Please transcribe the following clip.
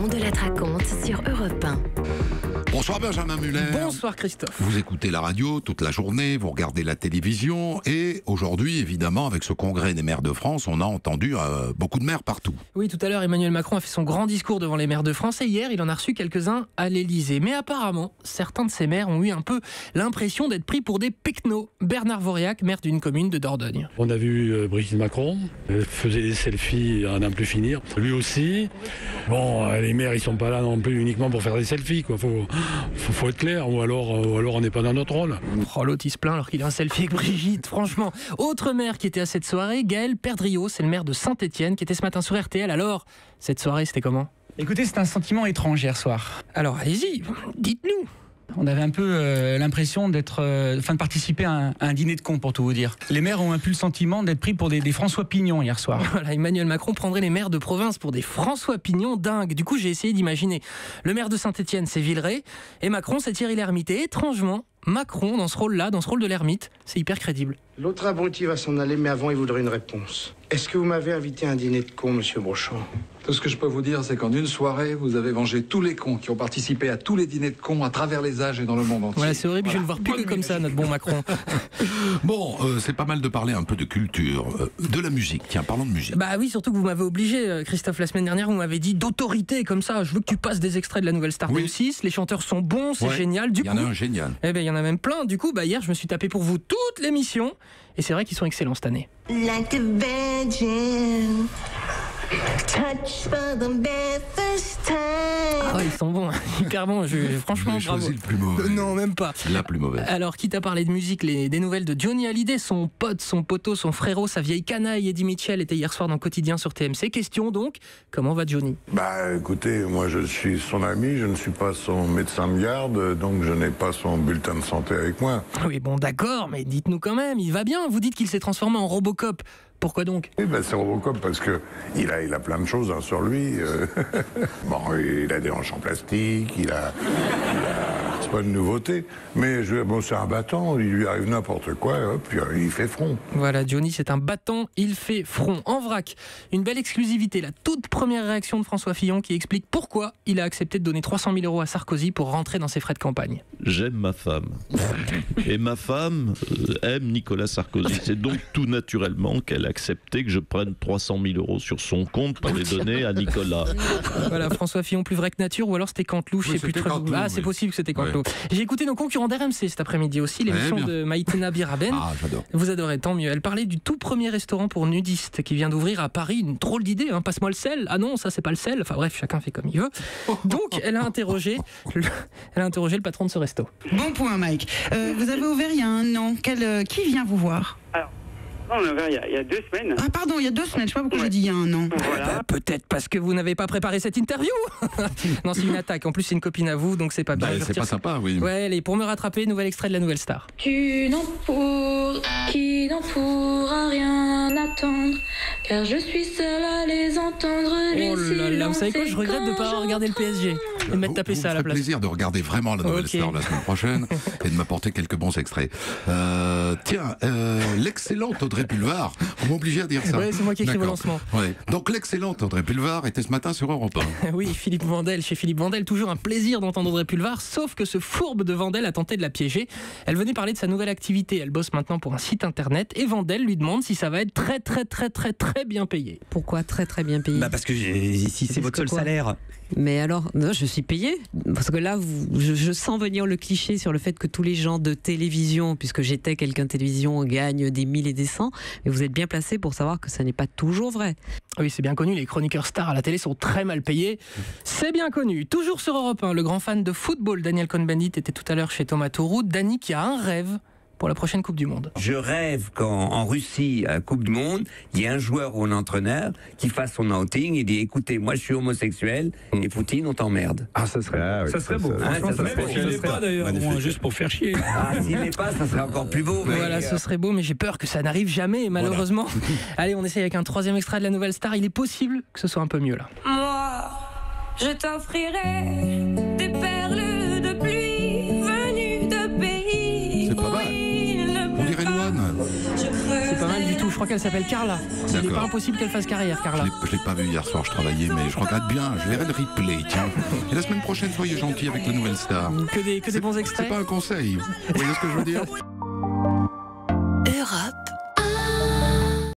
On de la raconte sur Europe 1. Bonsoir Benjamin Muller. Bonsoir Christophe. Vous écoutez la radio toute la journée, vous regardez la télévision et aujourd'hui, évidemment, avec ce congrès des maires de France, on a entendu beaucoup de maires partout. Oui, tout à l'heure, Emmanuel Macron a fait son grand discours devant les maires de France et hier, il en a reçu quelques-uns à l'Elysée. Mais apparemment, certains de ces maires ont eu un peu l'impression d'être pris pour des pecnos. Bernard Voriac, maire d'une commune de Dordogne. On a vu Brigitte Macron, faisait des selfies à n'en plus finir. Lui aussi. Bon, les maires, ils sont pas là non plus uniquement pour faire des selfies, quoi. Faut être clair, ou alors on n'est pas dans notre rôle. Oh, l'autre il se plaint alors qu'il a un selfie avec Brigitte, franchement. Autre maire qui était à cette soirée, Gaël Perdriau, c'est le maire de Saint-Étienne qui était ce matin sur RTL. Alors, cette soirée c'était comment ? Écoutez, c'est un sentiment étrange hier soir. Alors allez-y, dites-nous. On avait un peu l'impression de participer à un dîner de cons, pour tout vous dire. Les maires ont un peu le sentiment d'être pris pour des François Pignon hier soir. Voilà, Emmanuel Macron prendrait les maires de province pour des François Pignon dingues. Du coup, j'ai essayé d'imaginer. Le maire de Saint-Étienne, c'est Villeray, et Macron, c'est Thierry Lhermitte. Et étrangement, Macron, dans ce rôle-là, dans ce rôle de l'ermite, c'est hyper crédible. L'autre abruti va s'en aller, mais avant, il voudrait une réponse. Est-ce que vous m'avez invité à un dîner de cons, monsieur Brochant ? Tout ce que je peux vous dire, c'est qu'en une soirée, vous avez vengé tous les cons qui ont participé à tous les dîners de cons à travers les âges et dans le monde entier. Voilà, c'est horrible, je vais le voir plus que comme ça, notre bon Macron. Bon, c'est pas mal de parler un peu de culture, de la musique. Tiens, parlons de musique. Bah oui, surtout que vous m'avez obligé, Christophe, la semaine dernière, vous m'avez dit d'autorité comme ça. Je veux que tu passes des extraits de la nouvelle Star M6. Les chanteurs sont bons, c'est génial. Du coup, il y en a un génial. Eh ben, il y en a même plein. Du coup, hier, je me suis tapé pour vous toute l'émission. Et c'est vrai qu'ils sont excellents cette année. Like a virgin, touch for the very first time. Ah, ils sont bons, hyper bons. Franchement, vous avez bravo. choisi le plus mauvais. Non, même pas. La plus mauvaise. Alors, quitte à parler de musique, des nouvelles de Johnny Hallyday, son pote, son poteau, son frérot, sa vieille canaille, Eddie Mitchell, était hier soir dans Quotidien sur TMC. Question donc, comment va Johnny ? Bah écoutez, moi je suis son ami, je ne suis pas son médecin de garde, donc je n'ai pas son bulletin de santé avec moi. Oui, bon, d'accord, mais dites-nous quand même, il va bien. Vous dites qu'il s'est transformé en Robocop. Pourquoi donc ? Oui, c'est Robocop parce que il a plein de choses sur lui. Bon, il a des hanches en plastique, c'est pas une nouveauté, mais c'est un battant, il lui arrive n'importe quoi, hop, puis il fait front. Voilà, Johnny, c'est un battant, il fait front. En vrac, une belle exclusivité, la toute première réaction de François Fillon qui explique pourquoi il a accepté de donner 300 000 € à Sarkozy pour rentrer dans ses frais de campagne. J'aime ma femme. Et ma femme aime Nicolas Sarkozy. C'est donc tout naturellement qu'elle a accepté que je prenne 300 000 € sur son compte pour les donner à Nicolas. Voilà, François Fillon, plus vrai que nature, ou alors c'était Canteloup, je sais plus trop. Ah, c'est possible que c'était Canteloup. Ouais. J'ai écouté nos concurrents d'RMC cet après-midi aussi, l'émission de Maïtena Biraben. Ah, j'adore. Vous adorez, tant mieux. Elle parlait du tout premier restaurant pour nudistes qui vient d'ouvrir à Paris. Une drôle d'idée, hein. Passe-moi le sel. Ah non, ça c'est pas le sel. Enfin bref, chacun fait comme il veut. Donc, elle a interrogé le patron de ce resto. Bon point, Mike. Vous avez ouvert il y a un an. Qui vient vous voir ? Alors, on a ouvert il y a 2 semaines. Ah pardon, il y a 2 semaines, je sais pas pourquoi j'ai dit il y a un an. Voilà. Peut-être parce que vous n'avez pas préparé cette interview. Non, c'est une attaque. En plus, c'est une copine à vous, donc c'est pas bien. C'est pas sympa, oui. Ouais, allez, pour me rattraper, nouvel extrait de la nouvelle star. Qui n'en pourra rien attendre, car je suis seule à les entendre. Oh là là, vous savez quoi, je regrette de ne pas avoir regardé le PSG et de m'être tapé ça à la place. Plaisir de regarder vraiment la nouvelle star la semaine prochaine et de m'apporter quelques bons extraits. Tiens, l'excellente Audrey Pulvar, vous m'obligez à dire ça. Oui, c'est moi qui écris au lancement. Ouais. Donc l'excellente Audrey Pulvar était ce matin sur Europe 1. Oui, Philippe Vandel, chez Philippe Vandel, toujours un plaisir d'entendre Audrey Pulvar, sauf que ce fourbe de Vandel a tenté de la piéger. Elle venait parler de sa nouvelle activité, elle bosse maintenant pour un site internet et Vandel lui demande si ça va être très bien payé. Pourquoi très bien payé ? Parce que si c'est votre seul salaire. Mais alors, non, je suis payée. Parce que là, je sens venir le cliché sur le fait que tous les gens de télévision, puisque j'étais quelqu'un de télévision, gagnent des 1000 et des 100. Mais vous êtes bien placé pour savoir que ça n'est pas toujours vrai. Oui, c'est bien connu, les chroniqueurs stars à la télé sont très mal payés. C'est bien connu. Toujours sur Europe 1, le grand fan de football Daniel Cohn-Bendit était tout à l'heure chez Thomas Tauroud. Dany qui a un rêve pour la prochaine Coupe du Monde. Je rêve qu'en Russie, à la Coupe du Monde, il y ait un joueur ou un entraîneur qui fasse son outing et dit écoutez, moi je suis homosexuel et Poutine, on t'emmerde. Ah, ça serait beau. Ça serait pas d'ailleurs, juste pour faire chier. Ah, s'il n'est pas, ça serait encore plus beau. Voilà, ce serait beau, mais j'ai peur que ça n'arrive jamais, malheureusement. Voilà. Allez, on essaye avec un 3e extrait de la nouvelle star. Il est possible que ce soit un peu mieux là. Moi, je t'offrirai des perles de pluie venues de pays. C'est pas mal. On dirait Loane. C'est pas mal du tout. Je crois qu'elle s'appelle Carla. Il n'est pas D'accord. impossible qu'elle fasse carrière, Carla. Je l'ai pas vu hier soir, je travaillais, mais je regarde bien. Je verrai le replay, tiens. Et la semaine prochaine, soyez gentils avec la nouvelle star. Que des bons extraits. C'est pas un conseil. Vous voyez ce que je veux dire?